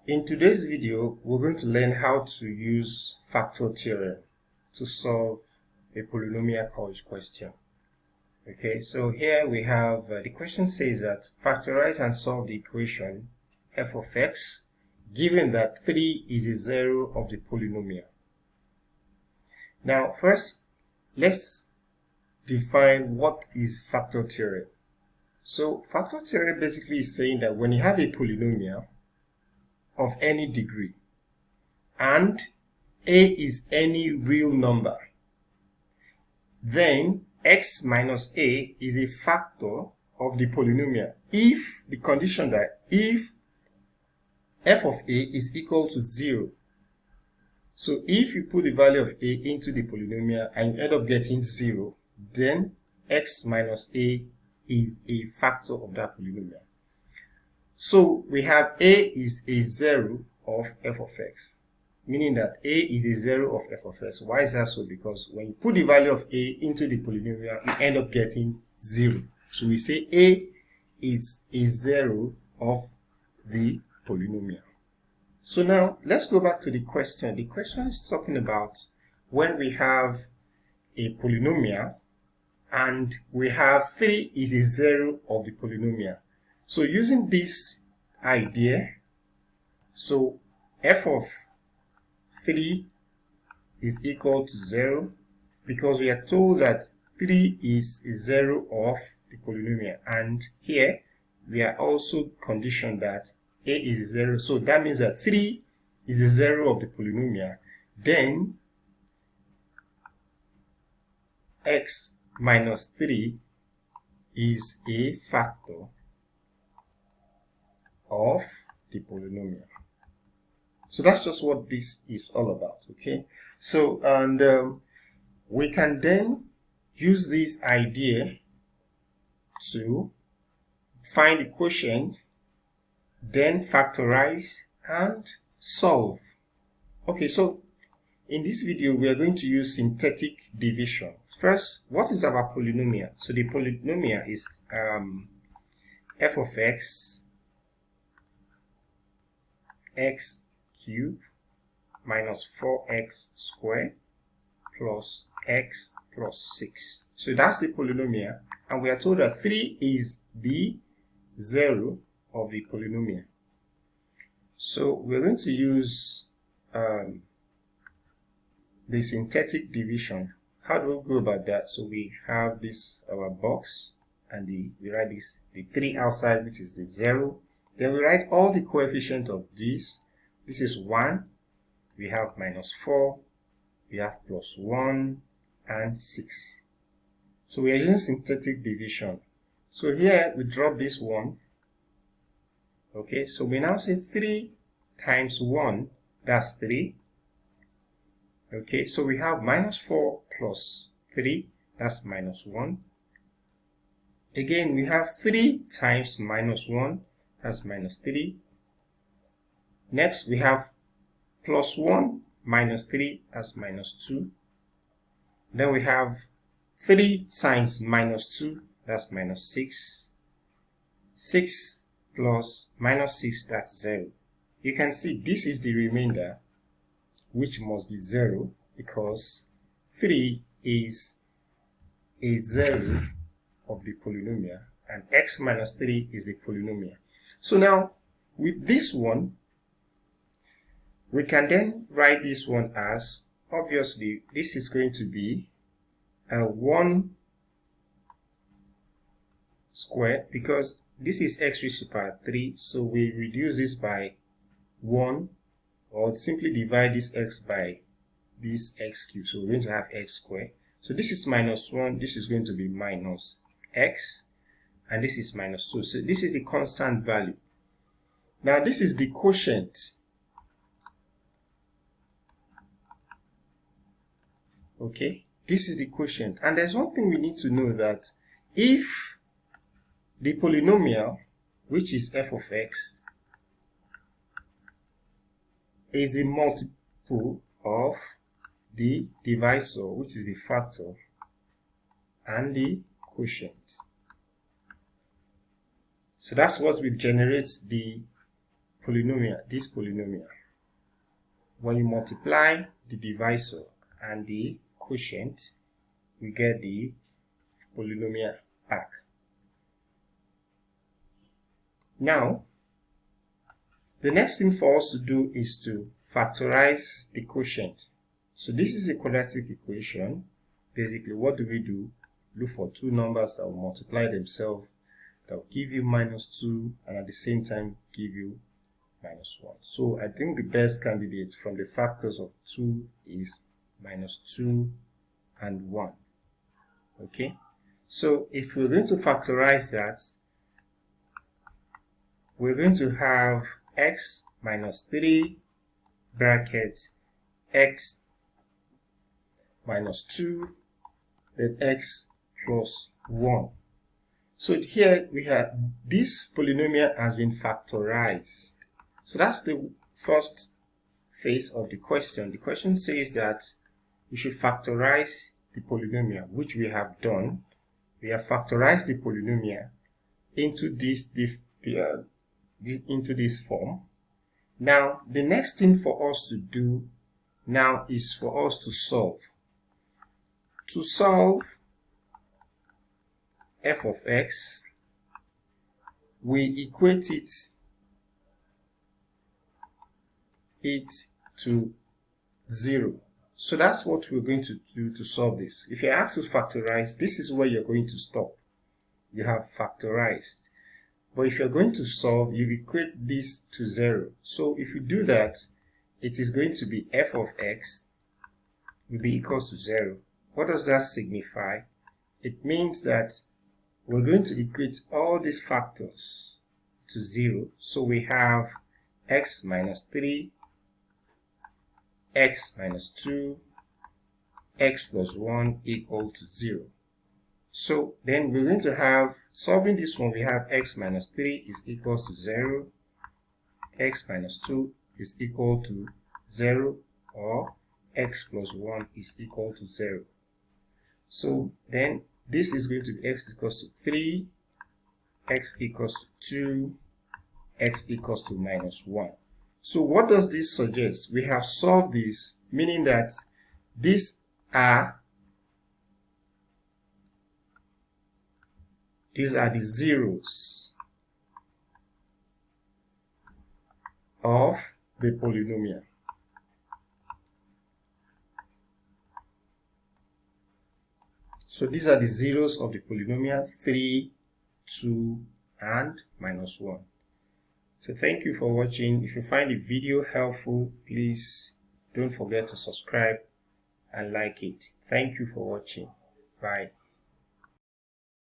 In today's video, we're going to learn how to use factor theorem to solve a polynomial question. Okay, so here we have the question says that factorize and solve the equation f of x given that 3 is a zero of the polynomial. Now first, let's define what is factor theorem. So factor theorem basically is saying that when you have a polynomial of any degree and a is any real number, then x minus a is a factor of the polynomial if the condition that if f of a is equal to 0. So if you put the value of a into the polynomial and you end up getting 0, then x minus a is a factor of that polynomial. So we have a is a zero of f of x, meaning that a is a zero of f of x. Why is that so? Because when you put the value of a into the polynomial, you end up getting 0. So we say a is a zero of the polynomial. So now let's go back to the question. The question is talking about when we have a polynomial and we have 3 is a zero of the polynomial. So using this idea, so f of 3 is equal to 0 because we are told that 3 is a zero of the polynomial, and here we are also conditioned that a is a zero. So that means that 3 is a zero of the polynomial. Then x minus 3 is a factor of the polynomial. So that's just what this is all about. Okay, so and we can then use this idea to find the quotient, then factorize and solve. Okay, so in this video we are going to use synthetic division. First, what is our polynomial? So the polynomial is f of x cubed minus 4x squared plus x plus 6. So that's the polynomial, and we are told that 3 is the zero of the polynomial. So we're going to use the synthetic division. How do we go about that? So we have this our box, and we write this the 3 outside, which is the 0. Then we write all the coefficients of this. This is 1, we have minus 4, we have plus 1, and 6. So we are using synthetic division. So here we drop this 1. Okay, so we now say 3 times 1, that's 3. Okay, so we have minus 4 plus 3, that's minus 1. Again, we have 3 times minus 1, that's minus 3. Next, we have plus 1 minus 3, that's minus 2. Then we have 3 times minus 2, that's minus 6. 6 plus minus 6, that's 0. You can see this is the remainder, which must be 0 because 3 is a zero of the polynomial and x minus 3 is the polynomial. So now with this one, we can then write this one as, obviously this is going to be a 1 squared because this is x raised to the power 3, so we reduce this by 1 or simply divide this x by this x cubed. So we're going to have x squared. So this is minus 1, this is going to be minus x, and this is minus 2. So this is the constant value. Now this is the quotient. Okay, this is the quotient, and there's one thing we need to know, that if the polynomial, which is f of x, is the multiple of the divisor, which is the factor, and the quotient. So that's what will generate the polynomial, this polynomial, when you multiply the divisor and the quotient, we get the polynomial back. Now, the next thing for us to do is to factorize the quotient. So this is a quadratic equation. Basically, what do? Look for two numbers that will multiply themselves, that will give you -2 and at the same time give you -1. So I think the best candidate from the factors of 2 is -2 and 1. Okay, so if we're going to factorize that, we're going to have x minus 3 brackets x minus 2, then x plus 1. So here we have this polynomial has been factorized. So that's the first phase of the question. The question says that we should factorize the polynomial, which we have done. We have factorized the polynomial into this form. Now, the next thing for us to do now is for us to solve. To solve f of x, we equate it to 0. So that's what we're going to do to solve this. If you're asked to factorize, this is where you're going to stop. You have factorized. But if you're going to solve, you equate this to 0. So if you do that, it is going to be f of x will be equals to 0. What does that signify? It means that we're going to equate all these factors to 0. So we have x minus 3, x minus 2, x plus 1 equal to 0. So then we're going to have, solving this one, we have x minus 3 is equals to 0, x minus 2 is equal to 0, or x plus 1 is equal to 0. So then this is going to be x equals to 3, x equals to 2, x equals to -1. So what does this suggest? We have solved this, meaning that these are the zeros of the polynomial. So these are the zeros of the polynomial: 3, 2, and -1. So thank you for watching. If you find the video helpful, please don't forget to subscribe and like it. Thank you for watching. Bye.